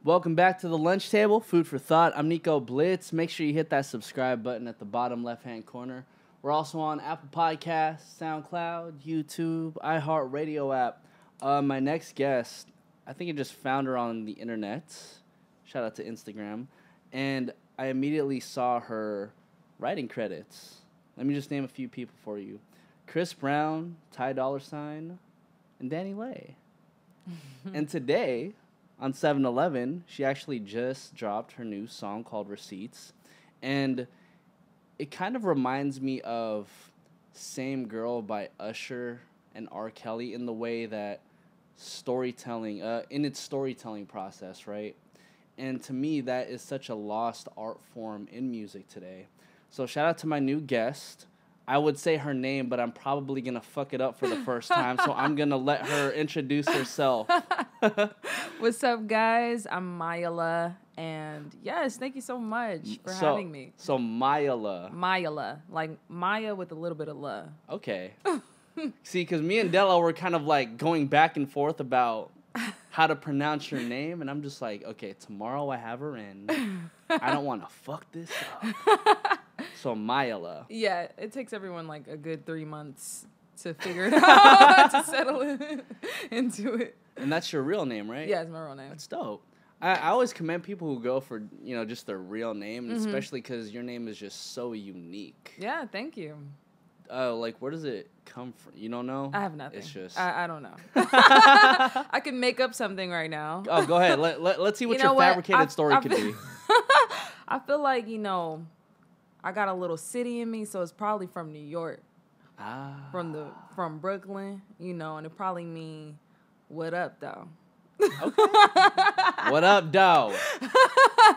Welcome back to the lunch table, Food for Thought. I'm Nico Blitz. Make sure you hit that subscribe button at the bottom left-hand corner. We're also on Apple Podcasts, SoundCloud, YouTube, iHeartRadio app. My next guest, I think I just found her on the internet. Shout out to Instagram. And I immediately saw her writing credits. Let me just name a few people for you. Chris Brown, Dolla Sign, and Danileigh. And today, on 7-Eleven, she actually just dropped her new song called Receipts. And it kind of reminds me of Same Girl by Usher and R. Kelly in the way that storytelling, in its storytelling process, right? And to me, that is such a lost art form in music today. So shout out to my new guest. I would say her name, but I'm probably going to fuck it up for the first time, so I'm going to let her introduce herself. What's up, guys? I'm Mayila, and yes, thank you so much for having me. So Mayila. Mayila, like Maya with a little bit of la. Okay. See, because me and Della were kind of like going back and forth about how to pronounce your name, and I'm just like, okay, tomorrow I have her in. I don't want to fuck this up. So Mayila. Yeah, it takes everyone like a good 3 months to figure it out, to settle into it. And that's your real name, right? Yeah, it's my real name. That's dope. I always commend people who go for, just their real name, especially because your name is just so unique. Yeah, thank you. Like, where does it come from? You don't know? I have nothing. It's just... I don't know. I can make up something right now. Oh, go ahead. Let's see what your fabricated story could be. I feel like, I got a little city in me, so it's probably from New York. From Brooklyn, and it probably mean what up, though. Okay. What up, dough?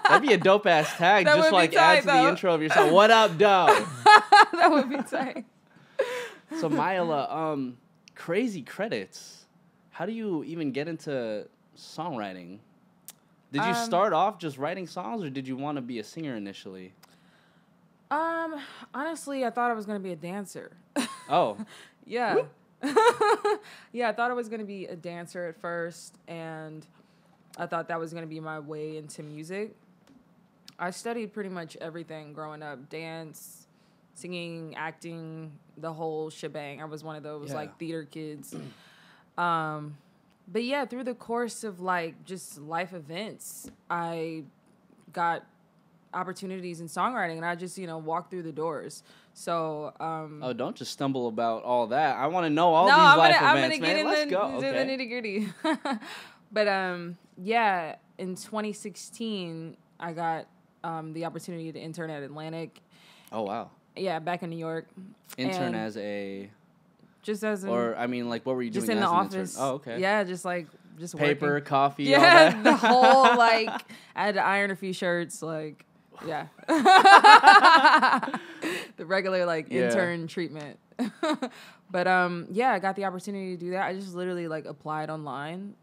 That'd be a dope ass tag. That just like tight, add to the intro of your song. What up, dough? That would be tight. So Mayila, crazy credits. How do you even get into songwriting? Did you start off just writing songs, or did you want to be a singer initially? Honestly, I thought I was gonna be a dancer. Oh. Yeah. Yeah, I thought I was going to be a dancer at first, and I thought that was going to be my way into music. I studied pretty much everything growing up: dance, singing, acting, the whole shebang. I was one of those theater kids. But yeah, through the course of just life events, I got opportunities in songwriting, and I just walked through the doors. So don't just stumble about all that. I want to know all these life events. I'm gonna get into the nitty gritty. But yeah, in 2016 I got the opportunity to intern at Atlantic. Oh wow. Yeah, back in New York. Intern as a what were you doing? Just in the office. Intern? Oh, okay. Yeah, just paper, working. coffee. Yeah, all that. The whole I had to iron a few shirts, yeah. The regular intern treatment. But yeah, I got the opportunity to do that. I just literally applied online.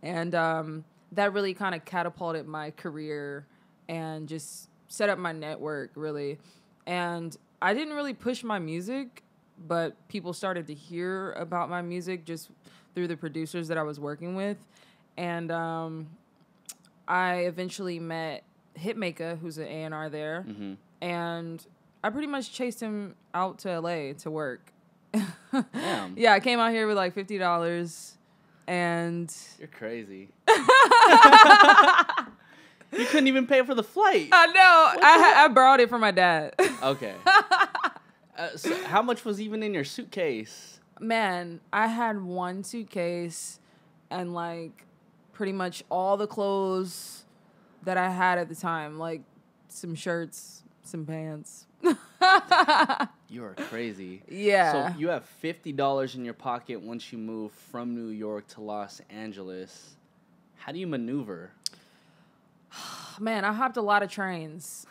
And that really kind of catapulted my career and just set up my network, really. And I didn't really push my music, but people started to hear about my music just through the producers that I was working with. And I eventually met Hitmaker, who's an A&R there, and I pretty much chased him out to LA to work. Damn. Yeah, I came out here with $50, and you're crazy. You couldn't even pay for the flight. I know. I borrowed it from my dad. Okay. So how much was even in your suitcase? Man, I had one suitcase and pretty much all the clothes that I had at the time, some shirts, some pants. You are crazy. Yeah. So you have $50 in your pocket once you move from New York to Los Angeles. How do you maneuver? Man, I hopped a lot of trains.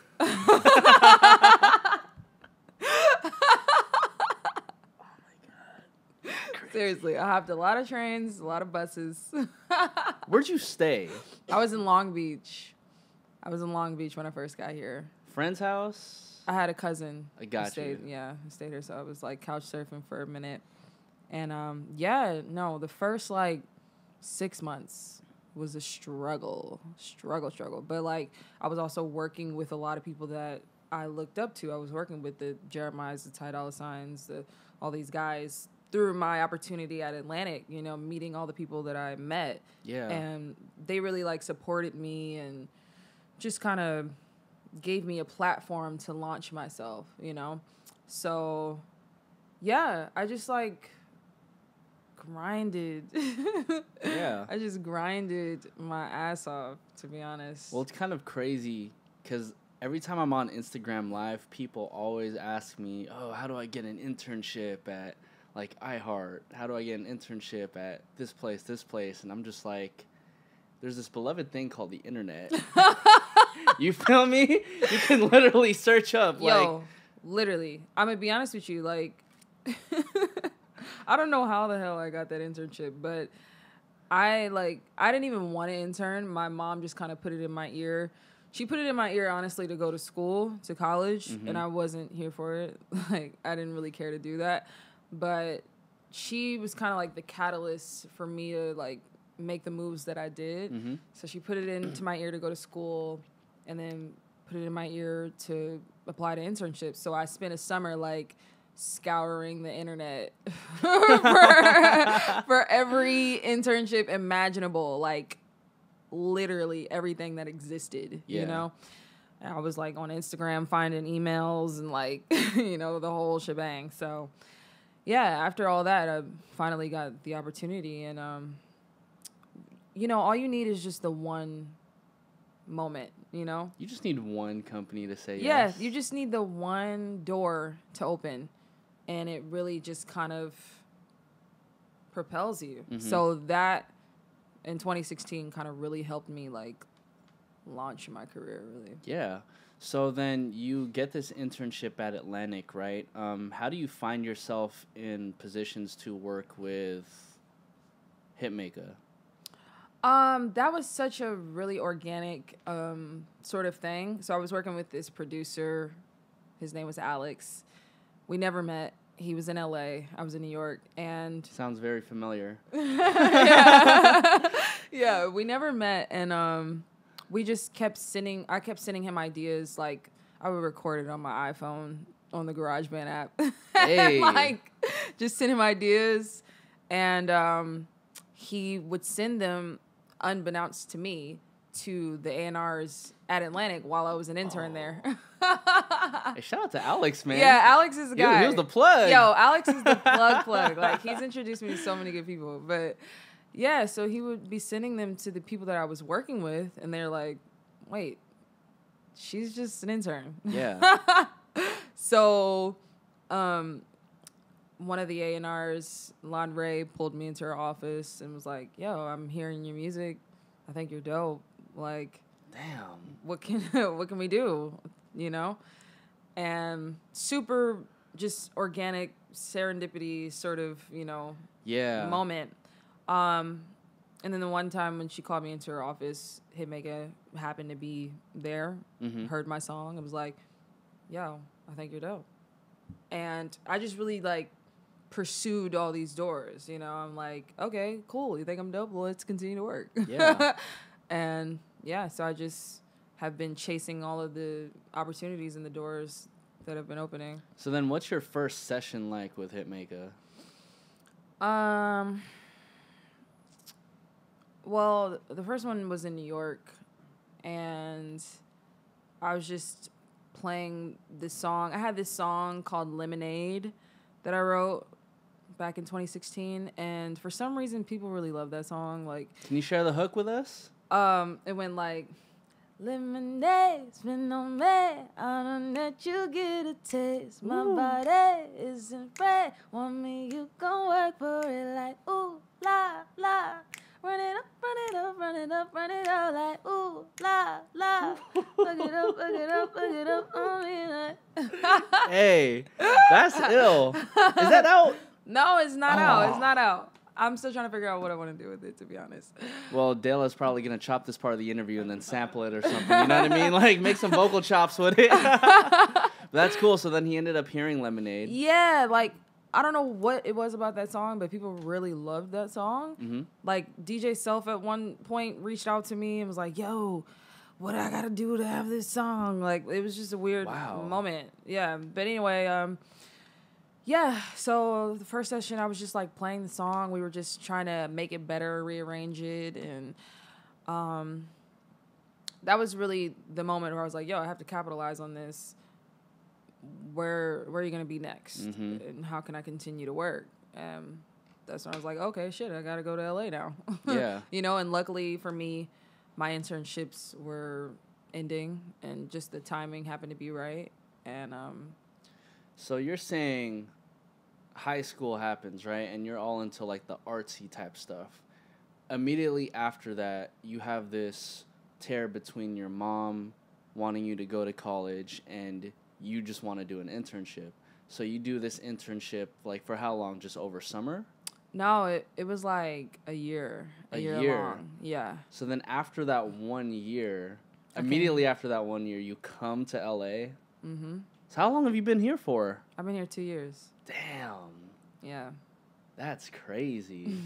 Seriously, I hopped a lot of trains, a lot of buses. Where'd you stay? I was in Long Beach. When I first got here. Friend's house? I had a cousin. I got you. Yeah, who stayed here, so I was couch surfing for a minute. And the first 6 months was a struggle. But like, I was also working with a lot of people that I looked up to. I was working with the Jeremiahs, the Dolla Signs, all these guys through my opportunity at Atlantic, you know, meeting all the people that I met. Yeah. And they really like supported me and just kind of gave me a platform to launch myself, you know? So yeah, I just like grinded. Yeah. I just grinded my ass off, to be honest. Well, it's kind of crazy because every time I'm on Instagram Live, people always ask me, oh, how do I get an internship at, like, iHeart? How do I get an internship at this place? And I'm just like, there's this beloved thing called the internet. You feel me? You can literally search up. Yo, literally. I'm going to be honest with you. Like, I don't know how the hell I got that internship, but I didn't even want to intern. My mom just kind of put it in my ear. She put it in my ear, honestly, to go to school, to college, and I wasn't here for it. Like, I didn't really care to do that. But she was kind of like the catalyst for me to, like, make the moves that I did. Mm-hmm. So she put it into my ear to go to school and then put it in my ear to apply to internships. So I spent a summer, like, scouring the internet for every internship imaginable, like, literally everything that existed, you know? And I was, like, on Instagram finding emails and, like, you know, the whole shebang. So, yeah, after all that, I finally got the opportunity. And, you know, all you need is just the one moment, you know? You just need one company to say yes. Yeah, you just need the one door to open. And it really just kind of propels you. Mm-hmm. So that, in 2016, kind of really helped me, like, launch my career, really. Yeah. So then you get this internship at Atlantic, right? How do you find yourself in positions to work with Hitmaker? That was such a really organic sort of thing. So I was working with this producer. His name was Alex. We never met. He was in LA. I was in New York. And sounds very familiar. Yeah, we never met. And we just kept I kept sending him ideas. Like, I would record it on my iPhone on the GarageBand app. Hey. Like, just send him ideas. And he would send them, unbeknownst to me, to the A&Rs at Atlantic while I was an intern there. Hey, shout out to Alex, man. Yeah, Alex is the guy. He was the plug. Yo, Alex is the plug. Like, he's introduced me to so many good people. But, yeah, so he would be sending them to the people that I was working with, and they're like, wait, she's just an intern. Yeah. So, one of the A&Rs, Lon Ray, pulled me into her office and was like, yo, I'm hearing your music. I think you're dope. Like, damn, what can we do? You know? And super just organic serendipity sort of, you know, moment. And then the one time when she called me into her office, Hitmaker happened to be there, heard my song, and was like, yo, I think you're dope. And I just really, like, pursued all these doors, you know? I'm like, okay, cool. You think I'm dope? Well, let's continue to work. Yeah. And, yeah, so I just have been chasing all of the opportunities and the doors that have been opening. So then what's your first session like with Hitmaker? Well, the first one was in New York, and I was just playing this song. I had this song called Lemonade that I wrote back in 2016, and for some reason, people really love that song. Like, can you share the hook with us? It went like, lemonade's been on me, I don't let you get a taste. My body isn't afraid, want me, you gon' work for it like, ooh, la, la. Run it up, run it up, run it up, run it up like, ooh, la, la. Look it up, look it up, look it up on me like. Hey, that's ill. Is that out? No, it's not out. It's not out. I'm still trying to figure out what I want to do with it, to be honest. Well, Dayla's probably going to chop this part of the interview and then sample it or something. You know what I mean? Like, make some vocal chops with it. But that's cool. So then he ended up hearing Lemonade. Yeah, like, I don't know what it was about that song, but people really loved that song. Mm-hmm. Like, DJ Self at one point reached out to me and was like, yo, what I gotta do to have this song? Like, it was just a weird moment. Yeah, but anyway, yeah, so the first session, I was just, like, playing the song. We were just trying to make it better, rearrange it, and that was really the moment where I was like, yo, I have to capitalize on this. Where are you going to be next? Mm-hmm. And how can I continue to work? That's when I was like, okay, shit, I got to go to LA now. Yeah. You know, and luckily for me, my internships were ending and just the timing happened to be right. And so you're saying high school happens, right? And you're all into like the artsy type stuff. Immediately after that, you have this tear between your mom wanting you to go to college and you just want to do an internship. So you do this internship, like, for how long? Just over summer? No, it was like a year. A year long. Yeah. So then after that 1 year, immediately after that 1 year, you come to LA? Mm-hmm. So how long have you been here for? I've been here 2 years. Damn. Yeah. That's crazy.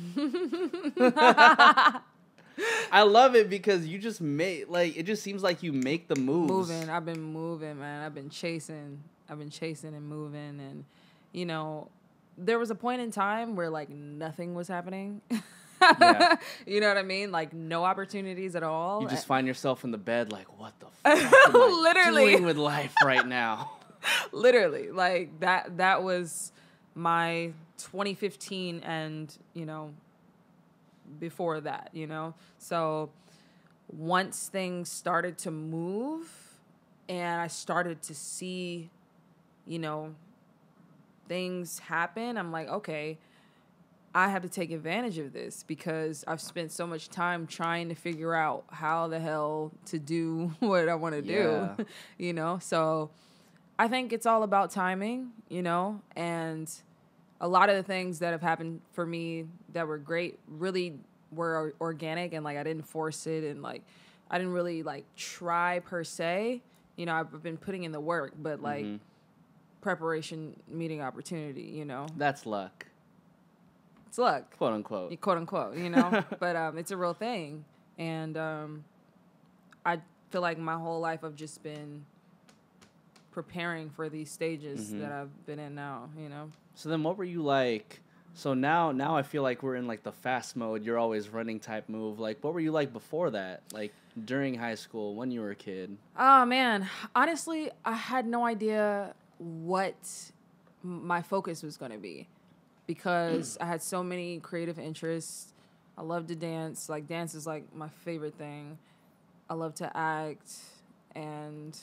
I love it because you just make, like, it just seems like you make the moves. I've been moving, man. I've been chasing and moving. And, you know, there was a point in time where, like, nothing was happening. Yeah. You know what I mean? Like, no opportunities at all. You just find yourself in the bed like, what the fuck am I doing with life right now? Literally. Like, that was my 2015 and, you know, before that, you know? So once things started to move and I started to see, you know, things happen, I'm like, okay, I have to take advantage of this because I've spent so much time trying to figure out how the hell to do what I want to do, you know? So I think it's all about timing, you know? And a lot of the things that have happened for me that were great really were organic and, like, I didn't force it and, like, I didn't really, like, try per se. You know, I've been putting in the work, but, like, preparation meeting opportunity, you know? That's luck. It's luck. Quote, unquote. Quote, unquote, you know? But it's a real thing. And I feel like my whole life I've just been preparing for these stages that I've been in now, you know? So then what were you like? So now I feel like we're in, like, the fast mode, you're always running type move. Like, what were you like before that? Like, during high school, when you were a kid? Oh, man. Honestly, I had no idea what my focus was going to be because I had so many creative interests. I love to dance. Like, dance is, like, my favorite thing. I love to act. And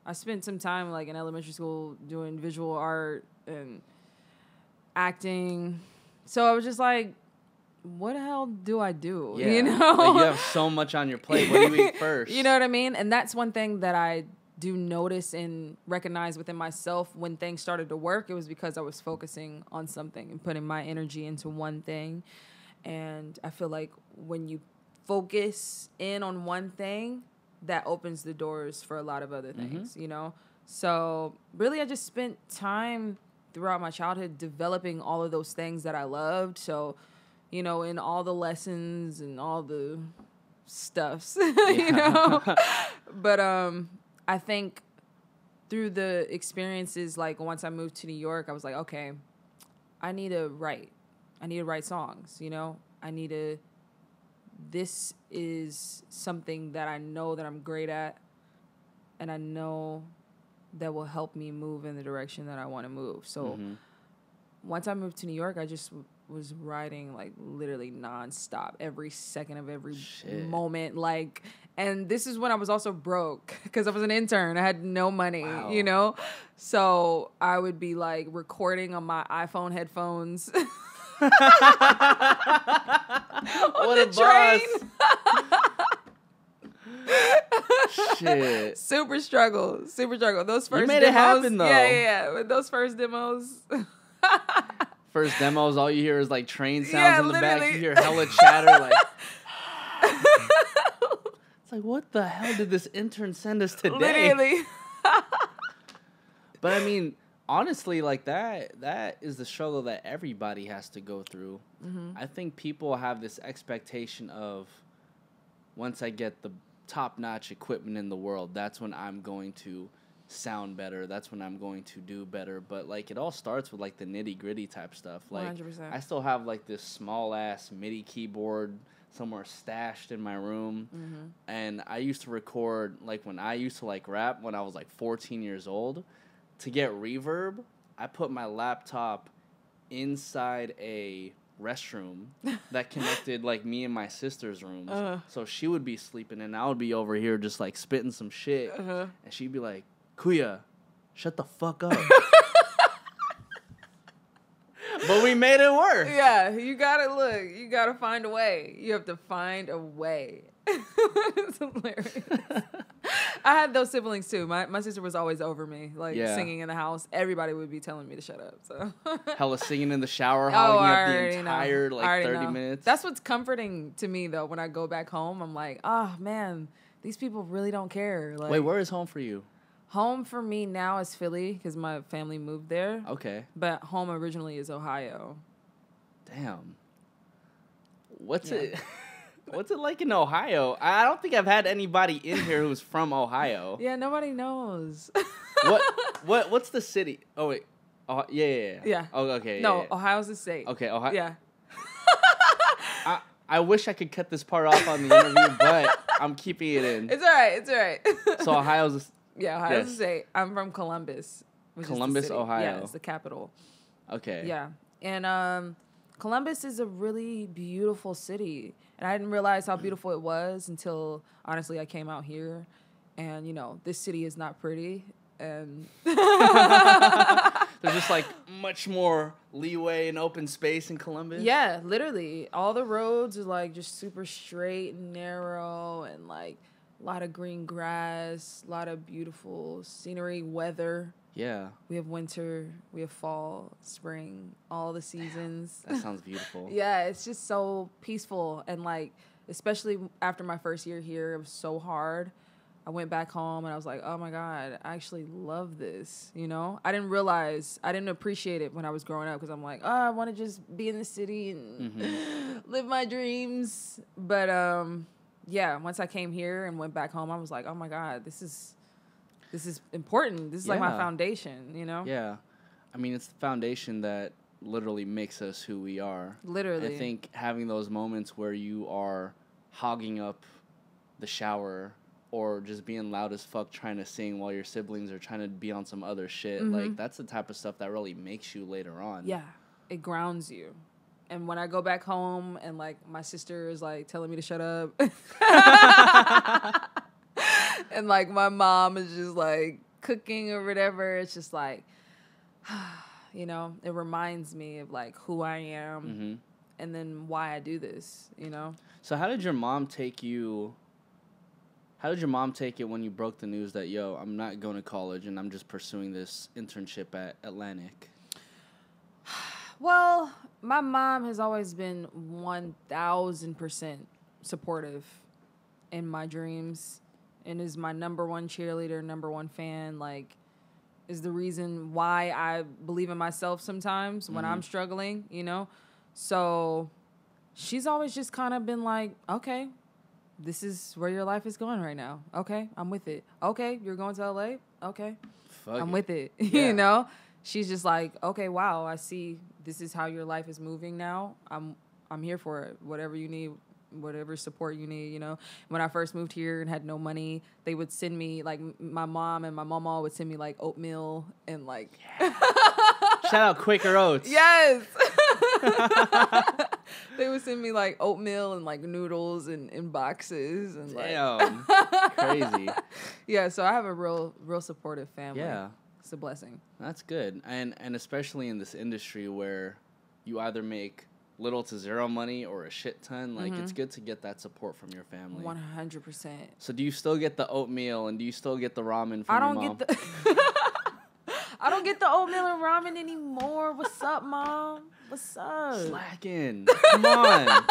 I spent some time, like, in elementary school doing visual art and acting. So I was just like, what the hell do I do? Yeah. You know? Like, you have so much on your plate. What do you eat first? You know what I mean? And that's one thing that I do notice and recognize within myself when things started to work. It was because I was focusing on something and putting my energy into one thing. And I feel like when you focus in on one thing, that opens the doors for a lot of other things, you know? So really I just spent time throughout my childhood developing all of those things that I loved. So, you know, in all the lessons and all the stuffs, you know? But I think through the experiences, like once I moved to New York, I was like, okay, I need to write songs, you know? This is something that I know that I'm great at, and I know that will help me move in the direction that I want to move. So once I moved to New York, I just was writing, like, literally nonstop, every second of every moment. Like, and this is when I was also broke because I was an intern. I had no money, you know? So I would be, like, recording on my iPhone headphones. What a boss. Shit. Super struggle. Those first you made demos, it happen, though. Yeah. With those first demos. First demos, all you hear is, like, train sounds in the literally. back. You hear hella chatter, like... It's like, what the hell did this intern send us today? Literally. But, I mean, honestly, like that is the struggle that everybody has to go through. I think people have this expectation of, once I get the top-notch equipment in the world, that's when I'm going to sound better. That's when I'm going to do better. But, like, it all starts with, like, the nitty-gritty type stuff. Like, 100%. I still have, like, this small-ass MIDI keyboard somewhere stashed in my room. And I used to record, like, when I used to, like, rap when I was, like, 14 years old. To get reverb, I put my laptop inside a restroom that connected, like, me and my sister's rooms. So she would be sleeping and I would be over here just, like, spitting some shit. And she'd be like, Kuya, shut the fuck up. But we made it work. Yeah, you gotta find a way. You have to find a way. It's hilarious. I had those siblings too. My sister was always over me, like singing in the house. Everybody would be telling me to shut up. So hella singing in the shower, hogging up the entire like 30 minutes. That's what's comforting to me though. When I go back home, I'm like, oh man, these people really don't care. Like, wait, where is home for you? Home for me now is Philly because my family moved there. Okay. But home originally is Ohio. Damn. What's it like in Ohio? I don't think I've had anybody in here who's from Ohio. Yeah, nobody knows. What's the city? Oh wait. Yeah. Oh, okay. No, yeah. Ohio's the state. Okay, Ohio. Yeah. I wish I could cut this part off on the interview, but I'm keeping it in. It's all right. So Ohio's Ohio's the state. I'm from Columbus. Columbus, Ohio. Yeah, it's the capital. Okay. Yeah. And Columbus is a really beautiful city. And I didn't realize how beautiful it was until, honestly, I came out here. And, you know, this city is not pretty. And there's just, like, much more leeway and open space in Columbus. Yeah, literally. All the roads are, like, just super straight and narrow and, like, a lot of green grass, a lot of beautiful scenery, weather. Yeah. We have winter, we have fall, spring, all the seasons. That sounds beautiful. Yeah, it's just so peaceful. And, like, especially after my first year here, it was so hard. I went back home and I was like, oh, my God, I actually love this, you know? I didn't appreciate it when I was growing up because I'm like, oh, I want to just be in the city and live my dreams. But, yeah, once I came here and went back home, I was like, oh, my God, this is important. This is like my foundation, you know? Yeah. I mean, it's the foundation that literally makes us who we are. Literally. I think having those moments where you are hogging up the shower or just being loud as fuck trying to sing while your siblings are trying to be on some other shit, like, that's the type of stuff that really makes you later on. Yeah. It grounds you. And when I go back home and, like, my sister is, like, telling me to shut up. And, like, my mom is just, like, cooking or whatever. It's just, like, you know, it reminds me of, like, who I am and then why I do this, you know? So how did your mom take it when you broke the news that, yo, I'm not going to college and I'm just pursuing this internship at Atlantic? Well, my mom has always been 1,000% supportive in my dreams and is my number one cheerleader, number one fan, like, is the reason why I believe in myself sometimes when I'm struggling, you know? So she's always just kind of been like, okay, this is where your life is going right now. Okay, I'm with it. Okay, you're going to LA? Okay, I'm with it. Yeah. You know? She's just like, okay, wow, I see this is how your life is moving now. I'm here for it. Whatever you need, whatever support you need, you know. When I first moved here and had no money, they would send me, like, my mom and my mama would send me, like, oatmeal and, like... Shout out Quaker Oats. Yes! They would send me, like, oatmeal and, like, noodles in boxes. And damn. Crazy. Yeah, so I have a real supportive family. Yeah. It's a blessing. That's good. And especially in this industry where you either make little to zero money or a shit ton, like, it's good to get that support from your family. 100%. So do you still get the oatmeal and do you still get the ramen from your mom? I don't get the oatmeal and ramen anymore. What's up, Mom? What's up? Slacking. Come on.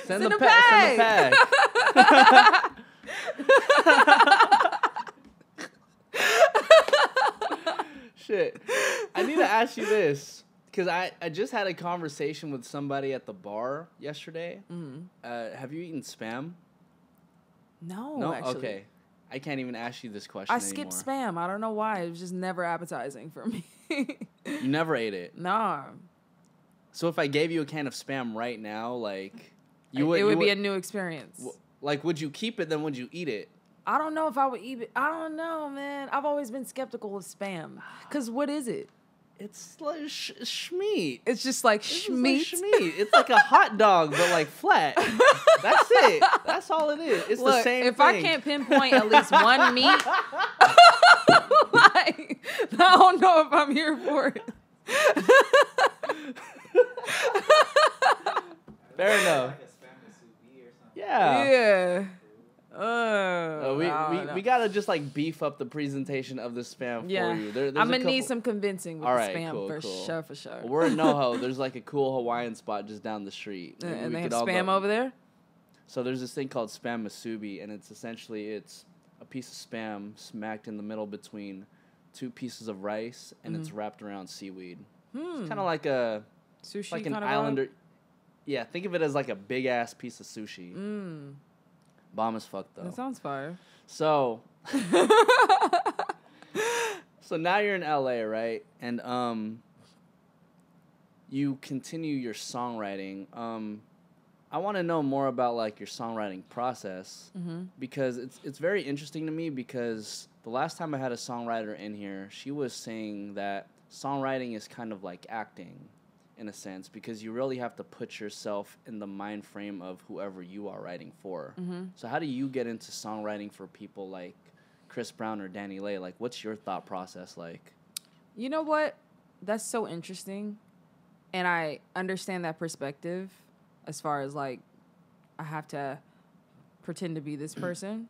Send the pack. shit. I need to ask you this. Because I just had a conversation with somebody at the bar yesterday. Have you eaten Spam? No, actually. Okay. I can't even ask you this question anymore. skipped Spam. I don't know why. It was just never appetizing for me. You never ate it? No. So if I gave you a can of Spam right now, like... It would be a new experience. Like, would you keep it, then would you eat it? I don't know if I would eat it. I don't know, man. I've always been skeptical of Spam. Because what is it? It's like schmeat. It's just like schmeat. It's like a hot dog, but like flat. That's it. That's all it is. It's the same thing. If I can't pinpoint at least one meat, like, I don't know if I'm here for it. Fair enough. Yeah. We gotta just like beef up the presentation of the Spam for you. I'm gonna need some convincing with the Spam for sure. Well, we're in NoHo. There's like a cool Hawaiian spot just down the street. And they have Spam over there? So there's this thing called Spam Musubi, and it's essentially a piece of Spam smacked in the middle between two pieces of rice, and it's wrapped around seaweed. It's kind of like a sushi, like an islander. Yeah, think of it as like a big ass piece of sushi. Bomb as fuck though. That sounds fire. So, so now you're in LA, right? And you continue your songwriting. I want to know more about like your songwriting process because it's very interesting to me because the last time I had a songwriter in here, she was saying that songwriting is kind of like acting in a sense because you really have to put yourself in the mind frame of whoever you are writing for. So how do you get into songwriting for people like Chris Brown or Danileigh? Like, what's your thought process like? You know what? That's so interesting. And I understand that perspective as far as like I have to pretend to be this person.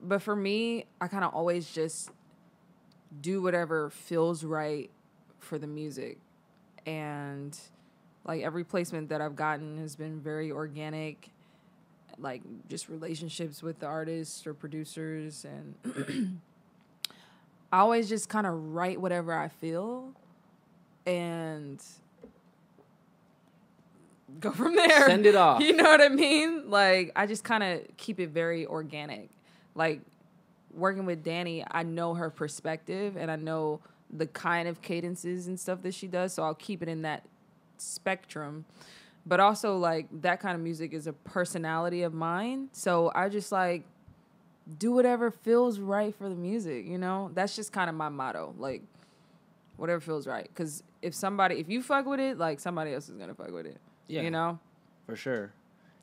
But for me, I kind of always just do whatever feels right for the music. And like every placement that I've gotten has been very organic, like just relationships with the artists or producers. And I always just kind of write whatever I feel and go from there. Send it off. You know what I mean? Like I just kind of keep it very organic. Like working with Danny, I know her perspective and I know the kind of cadences and stuff that she does, so I'll keep it in that spectrum. But also, like, that kind of music is a personality of mine, so I just, like, do whatever feels right for the music, you know? That's just kind of my motto, like, whatever feels right. Because if you fuck with it, like, somebody else is gonna fuck with it, you know? For sure.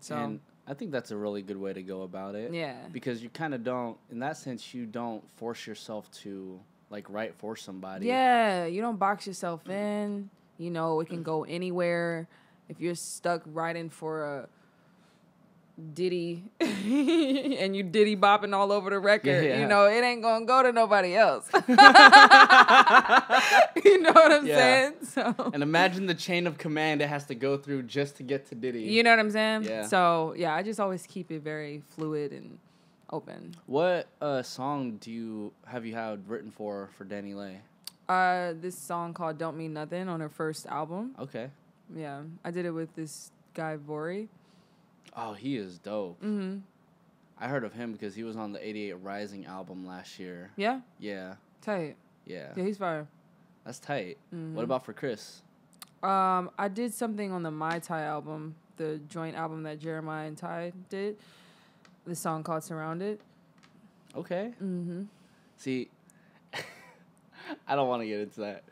So, and I think that's a really good way to go about it. Yeah. Because you kind of don't, in that sense, you don't force yourself to like write for somebody. Yeah, you don't box yourself in. You know, it can go anywhere. If you're stuck writing for a Diddy and you Diddy bopping all over the record, you know, it ain't gonna go to nobody else. You know what I'm saying? So. And imagine the chain of command it has to go through just to get to Diddy. You know what I'm saying? Yeah. So, yeah, I just always keep it very fluid and open. What song have you had written for Danileigh? This song called Don't Mean Nothing on her first album. Okay. Yeah. I did it with this guy, Vori. Oh, he is dope. I heard of him because he was on the 88 Rising album last year. Yeah? Yeah. Tight. Yeah. Yeah, he's fire. That's tight. What about for Chris? I did something on the My Ty album, the joint album that Jeremiah and Ty did. The song called Surrounded. Okay. See, I don't want to get into that.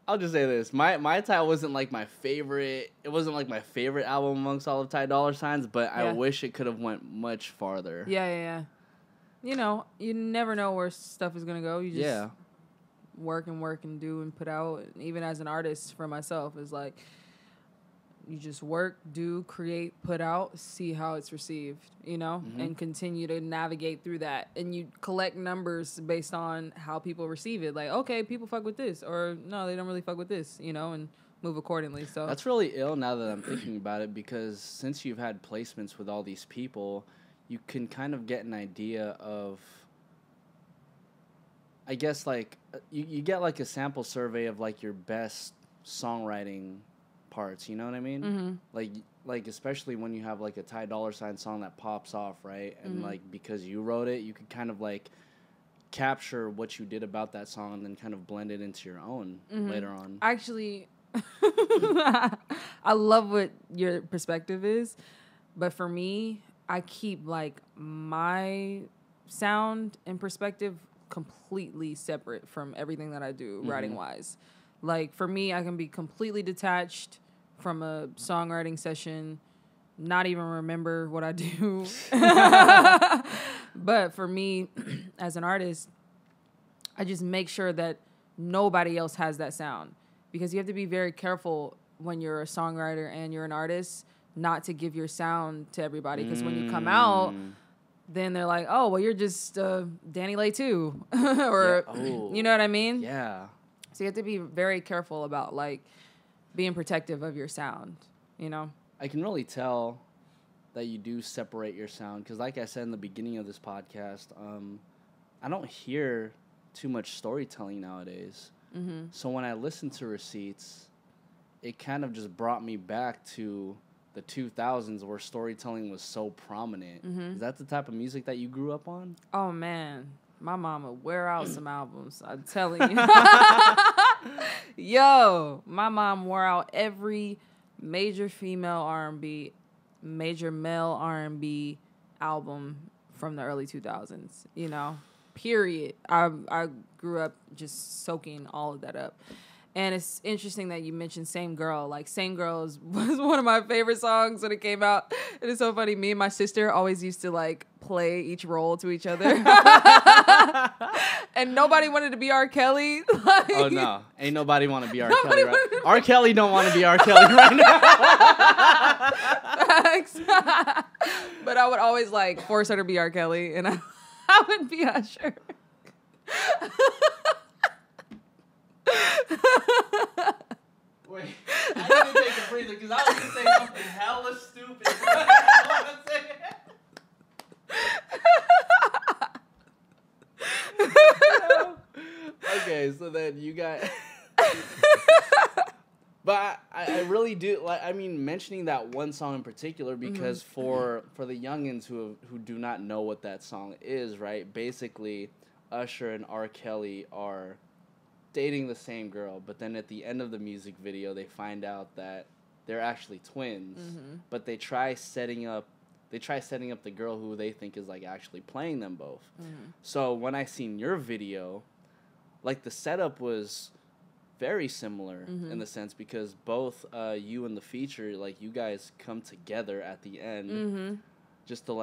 I'll just say this. My Ty wasn't like my favorite. It wasn't like my favorite album amongst all of Ty Dolla Sign's, but I wish it could have went much farther. Yeah. You know, you never know where stuff is going to go. You just work and do and put out. Even as an artist for myself, is like you just work, do, create, put out, see how it's received, you know, and continue to navigate through that. And you collect numbers based on how people receive it. Like, okay, people fuck with this, or no, they don't really fuck with this, you know, and move accordingly. So that's really ill now that I'm thinking about it, because since you've had placements with all these people, you can kind of get an idea of, I guess like you get like a sample survey of like your best songwriting parts, you know what I mean? Mm-hmm. Like especially when you have like a Dolla Sign song that pops off, right? And like because you wrote it, you could kind of like capture what you did about that song and then kind of blend it into your own later on. Actually, I love what your perspective is, but for me, I keep like my sound and perspective completely separate from everything that I do writing wise. Like for me, I can be completely detached from a songwriting session, not even remember what I do. But for me, as an artist, I just make sure that nobody else has that sound, because you have to be very careful when you're a songwriter and you're an artist not to give your sound to everybody, because when you come out, then they're like, oh, well, you're just Danileigh too. Or, you know what I mean? Yeah. So you have to be very careful about, like, being protective of your sound, you know? I can really tell that you do separate your sound, because like I said in the beginning of this podcast, I don't hear too much storytelling nowadays. So when I listen to Receipts, it kind of just brought me back to the 2000s where storytelling was so prominent. Is that the type of music that you grew up on? Oh, man. My mama wear out some albums, I'm telling you. Yo, my mom wore out every major female R&B, major male R&B album from the early 2000s, you know, period. I grew up just soaking all of that up. And it's interesting that you mentioned Same Girl. Like, Same Girl was one of my favorite songs when it came out. It is so funny. Me and my sister always used to, like, play each role to each other. And nobody wanted to be R. Kelly. Like, oh, no. Ain't nobody want to be R. Kelly, right? R. Kelly don't want to be R. Kelly right now. Thanks. But I would always, like, force her to be R. Kelly, and I would be Usher. Wait, I need to take a breather because I was going to say something hella stupid. Okay, so then you got... But I really do, like, I mean, mentioning that one song in particular, because for the youngins who do not know what that song is, right, basically Usher and R. Kelly are dating the same girl, but then at the end of the music video, they find out that they're actually twins, but they try setting up the girl who they think is, like, actually playing them both. So when I seen your video, like, the setup was very similar in the sense, because both you and the feature, like, you guys come together at the end just to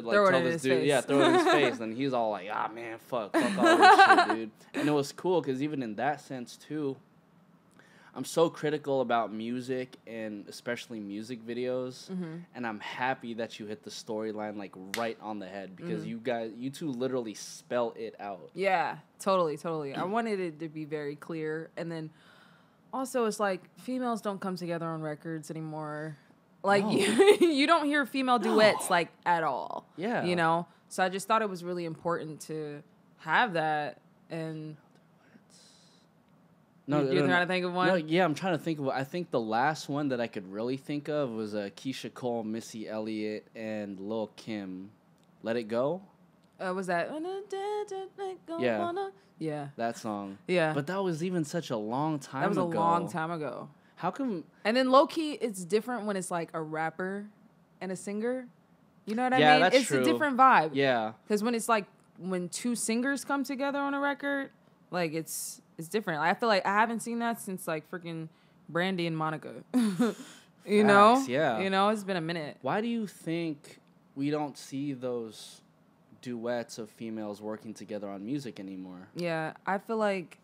throw it in this his dude, face. throw it in his face, and he's all like, ah, man, fuck all this shit, dude. And it was cool, because even in that sense, too, I'm so critical about music, and especially music videos, and I'm happy that you hit the storyline, like, right on the head, because you two literally spell it out. Yeah, totally. I wanted it to be very clear, and then also it's like females don't come together on records anymore. Like, no. you don't hear female duets, like, at all. Yeah. You know? So I just thought it was really important to have that. And you're trying to think of one? No, yeah, I'm trying to think of one. I think the last one that I could really think of was Keisha Cole, Missy Elliott, and Lil' Kim. Let It Go? Was that? Yeah. Yeah. That song. Yeah. But that was even such a long time ago. That was a long time ago. How come? And then low-key, it's different when it's like a rapper and a singer. You know what I mean? That's it's true. A different vibe. Yeah. Because when it's like, when two singers come together on a record, like, it's different. I feel like I haven't seen that since, like, freaking Brandy and Monica. You know? Yeah. You know, it's been a minute. Why do you think we don't see those duets of females working together on music anymore? Yeah, I feel like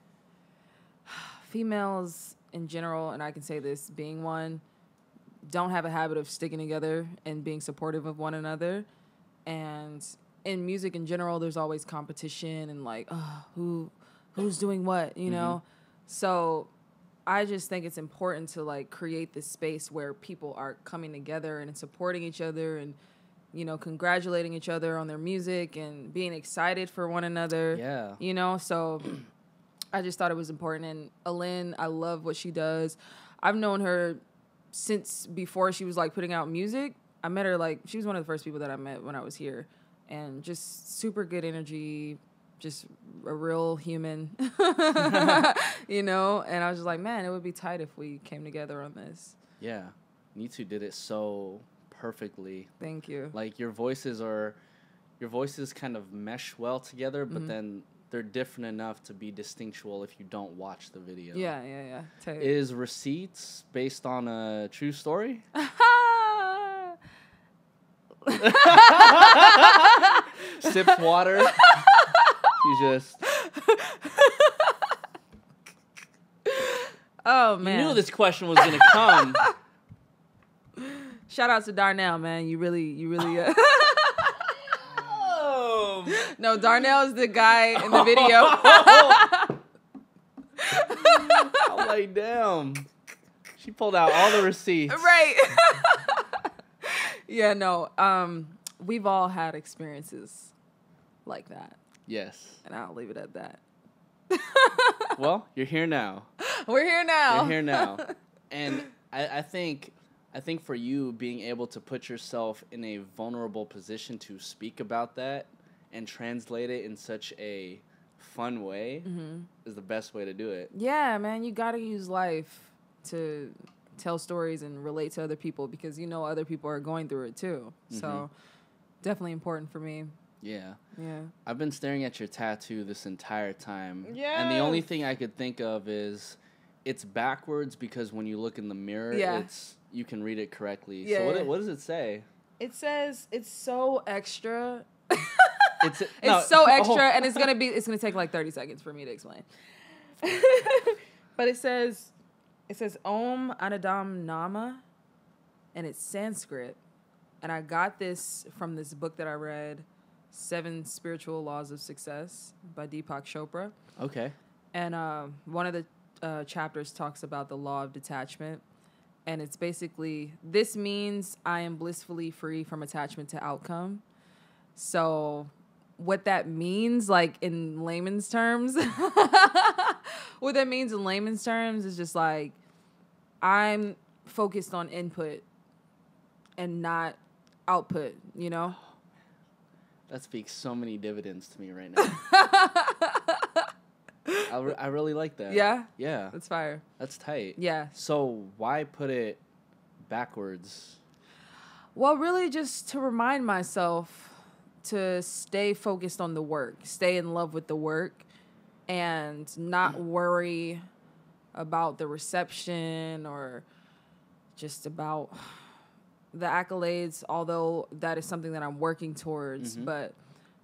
females in general, and I can say this being one, don't have a habit of sticking together and being supportive of one another. And in music in general, there's always competition and, like, who's doing what, you know? So I just think it's important to, like, create this space where people are coming together and supporting each other and you know, congratulating each other on their music and being excited for one another. Yeah. You know, so I just thought it was important. And Alin, I love what she does. I've known her since before she was like putting out music. I met her like, she was one of the first people that I met when I was here. And just super good energy, just a real human, you know? And I was just like, man, it would be tight if we came together on this. Yeah. You two did it so perfectly. Thank you. Like your voices kind of mesh well together, but then they're different enough to be distinctual if you don't watch the video. Yeah. Tight. Is Receipts based on a true story? Sips water. She just... Oh, man. You knew this question was going to come. Shout out to Darnell, man. You really. No, Darnell's the guy in the video. I'm like, damn. She pulled out all the receipts. Right. Yeah, no. We've all had experiences like that. Yes. And I'll leave it at that. Well, you're here now. We're here now. You're here now. And I think for you, being able to put yourself in a vulnerable position to speak about that and translate it in such a fun way is the best way to do it. Yeah, man, you got to use life to tell stories and relate to other people because you know other people are going through it too. So definitely important for me. Yeah. Yeah. I've been staring at your tattoo this entire time. Yeah. And the only thing I could think of is it's backwards because when you look in the mirror, you can read it correctly. Yeah. So what does it say? It says it's so extra. It's so extra, and it's gonna take like 30 seconds for me to explain. But it says Om Anadam Nama, and it's Sanskrit. And I got this from this book that I read, 7 Spiritual Laws of Success by Deepak Chopra. Okay. And one of the chapters talks about the law of detachment. And it's basically, this means I am blissfully free from attachment to outcome. So what that means, like in layman's terms, is just like, I'm focused on input and not output, you know? That speaks so many dividends to me right now. I really like that. Yeah? Yeah. That's fire. That's tight. Yeah. So why put it backwards? Well, really just to remind myself to stay focused on the work, stay in love with the work, and not worry about the reception or just about the accolades, although that is something that I'm working towards, but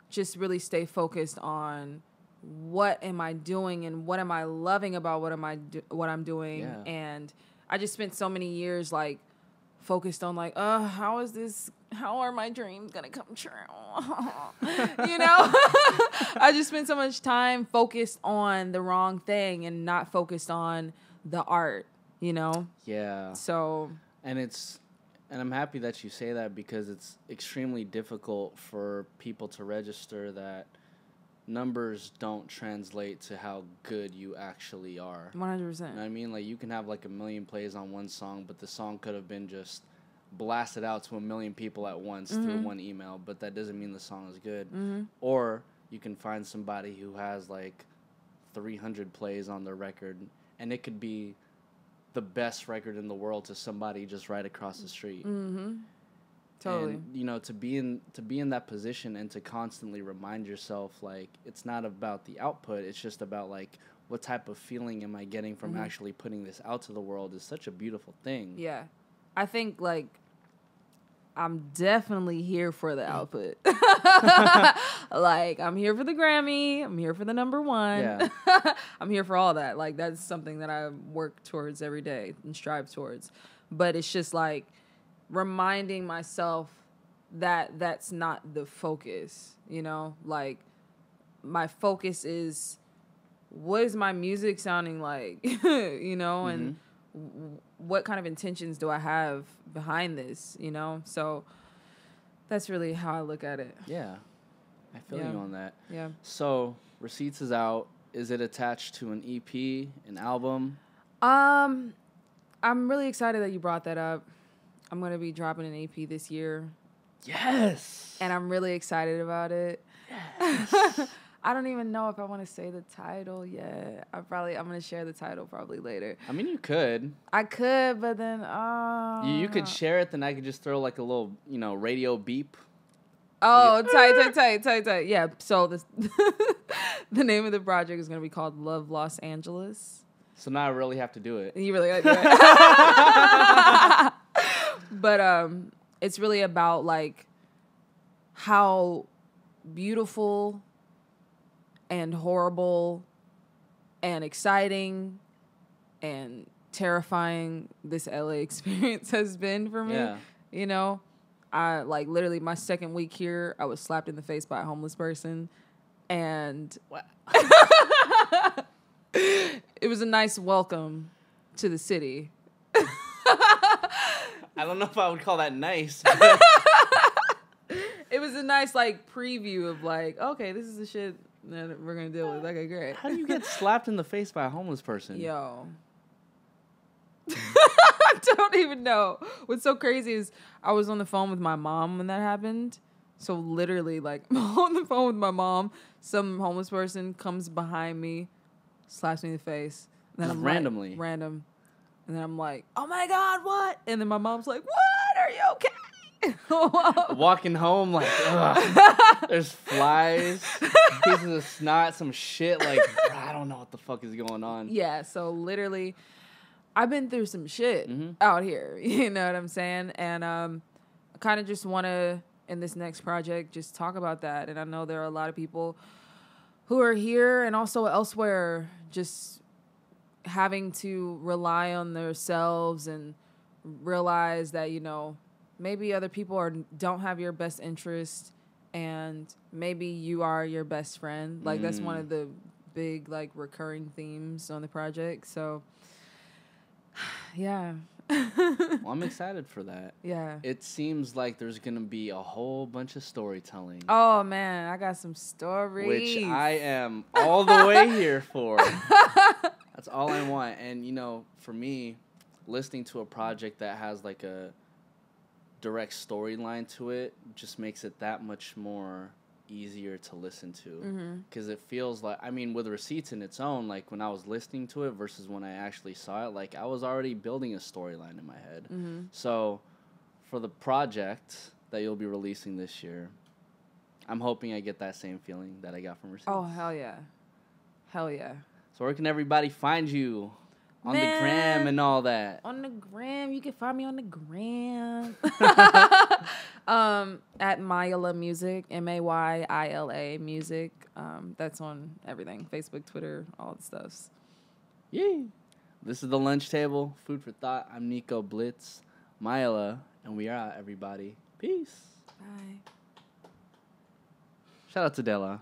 just really stay focused on what am I doing and what am I loving about what I'm doing. Yeah. And I just spent so many years like focused on like, how are my dreams gonna come true? You know? I just spent so much time focused on the wrong thing and not focused on the art, you know? Yeah. So. And I'm happy that you say that because it's extremely difficult for people to register that numbers don't translate to how good you actually are. 100%. You know what I mean? Like, you can have like 1 million plays on one song, but the song could have been just blasted out to 1 million people at once through one email, but that doesn't mean the song is good. Or you can find somebody who has like 300 plays on their record, and it could be the best record in the world to somebody just right across the street. Totally. And, you know, to be in that position and to constantly remind yourself, like, it's not about the output, it's just about, like, what type of feeling am I getting from actually putting this out to the world is such a beautiful thing. Yeah. I think, like, I'm definitely here for the output. Like, I'm here for the Grammy. I'm here for the number 1. Yeah. I'm here for all that. Like, that's something that I work towards every day and strive towards. But it's just, like, reminding myself that that's not the focus, you know? Like, my focus is, what is my music sounding like, you know? And what kind of intentions do I have behind this, you know? So That's really how I look at it. Yeah. I feel you on that. Yeah. So, Receipts is out. Is it attached to an EP, an album? I'm really excited that you brought that up. I'm going to be dropping an EP this year. Yes. And I'm really excited about it. Yes. I don't even know if I want to say the title yet. I'm going to share the title probably later. I mean, you could. I could, but then You could share it, then I could just throw like a little, radio beep. Oh, tight. Yeah, so this the name of the project is going to be called Love Los Angeles. So now I really have to do it. You really got to do it. But it's really about like how beautiful and horrible and exciting and terrifying this LA experience has been for me. Yeah. You know, I like literally my second week here, I was slapped in the face by a homeless person, and it was a nice welcome to the city. I don't know if I would call that nice. It was a nice like preview of like, okay, this is the shit that we're gonna deal with. Okay, great. How do you get slapped in the face by a homeless person? Yo. I don't even know. What's so crazy is I was on the phone with my mom when that happened. So literally, like, I'm on the phone with my mom. Some homeless person comes behind me, slaps me in the face. And then I'm randomly. Like, random. And then I'm like, oh my God, what? And then my mom's like, what? Are you okay? Walking home like, ugh, there's flies, pieces of snot, some shit. Like, I don't know what the fuck is going on. Yeah, so literally, I've been through some shit out here. You know what I'm saying? And I kind of just want to, in this next project, just talk about that. And I know there are a lot of people who are here and also elsewhere just having to rely on themselves and realize that, maybe other people don't have your best interest, and maybe you are your best friend. Like, that's one of the big, like, recurring themes on the project. So, yeah. Well, I'm excited for that. Yeah. It seems like there's going to be a whole bunch of storytelling. Oh, man, I got some stories. Which I am all the way here for. That's all I want. And, for me, listening to a project that has, like, a direct storyline to it just makes it that much more easier to listen to, because it feels like, with Receipts in its own, like when I was listening to it versus when I actually saw it, like I was already building a storyline in my head. So for the project that you'll be releasing this year, I'm hoping I get that same feeling that I got from Receipts. Oh, hell yeah. So where can everybody find you? On the gram and all that. On the gram. You can find me on the gram. At Mayila Music. Mayila Music. That's on everything. Facebook, Twitter, all the stuffs. Yay. This is The Lunch Table. Food for thought. I'm Nico, Blitz, Mayila, and we are out, everybody. Peace. Bye. Shout out to Della.